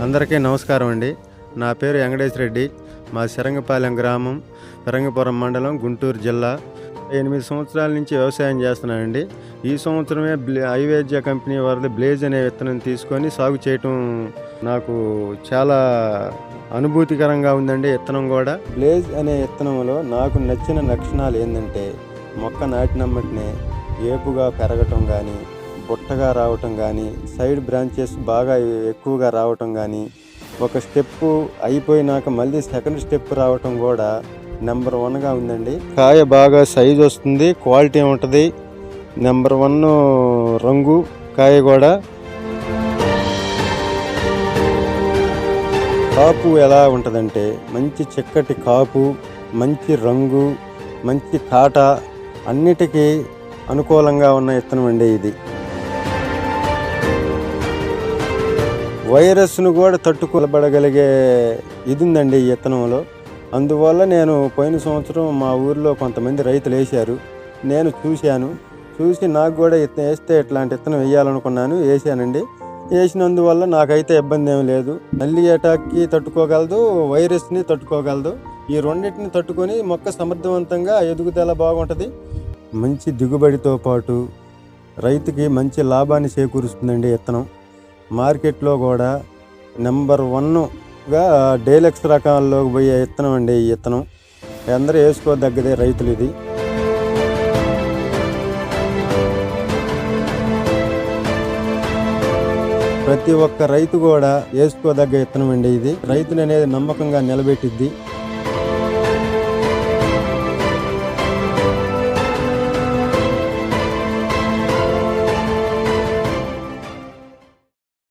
అందరికీ నమస్కారం అండి. నా పేరు వెంకటేష్ రెడ్డి. మా శరంగపాలెం గ్రామం, ఫిరంగిపురం మండలం, గుంటూరు జిల్లా. 8 సంవత్సరాల నుంచి వ్యవసాయం చేస్తున్నానండి. ఈ సంవత్సరమే ఐవేద్య కంపెనీ వారిది బ్లేజ్ అనే విత్తనం తీసుకొని సాగు చేయటం నాకు చాలా అనుభూతికరంగా ఉందండి. విత్తనం కూడా బ్లేజ్ అనే విత్తనంలో నాకు నచ్చిన లక్షణాలు ఏంటంటే, మొక్క నాటినమ్మటినే ఏపుగా పెరగటం కానీ, బుట్టగా రావటం కానీ, సైడ్ బ్రాంచెస్ బాగా ఎక్కువగా రావటం కానీ, ఒక స్టెప్పు అయిపోయినాక మళ్ళీ సెకండ్ స్టెప్ రావటం కూడా నెంబర్ 1గా ఉందండి. కాయ బాగా సైజు వస్తుంది, క్వాలిటీ ఉంటుంది, నెంబర్ 1 రంగు కాయ కూడా. కాపు ఎలా ఉంటుందంటే మంచి చిక్కటి కాపు, మంచి రంగు, మంచి కాట, అన్నిటికీ అనుకూలంగా ఉన్న విత్తనం అండి ఇది. వైరస్ను కూడా తట్టుకోబడగలిగే ఇది ఉందండి ఈ విత్తనంలో. అందువల్ల నేను పోయిన సంవత్సరం మా ఊరిలో కొంతమంది రైతులు వేశారు, నేను చూసి నాకు కూడా వేస్తే ఇట్లాంటి విత్తనం వేయాలనుకున్నాను, వేసానండి. వేసినందువల్ల నాకైతే ఇబ్బంది ఏమి లేదు. నల్లి అటాక్కి తట్టుకోగలదు, వైరస్ని తట్టుకోగలదు. ఈ రెండింటిని తట్టుకొని మొక్క సమర్థవంతంగా ఎదుగుదల బాగుంటుంది. మంచి దిగుబడితో పాటు రైతుకి మంచి లాభాన్ని చేకూరుస్తుందండి విత్తనం. మార్కెట్లో కూడా నెంబర్ 1గా డేలక్స్ రకాల్లోకి పోయే విత్తనం అండి ఈ విత్తనం. అందరూ వేసుకోదగ్గదే రైతులు ఇది. ప్రతి ఒక్క రైతు కూడా వేసుకోదగ్గ విత్తనం అండి ఇది. రైతులు అనేది నమ్మకంగా నిలబెట్టిద్ది.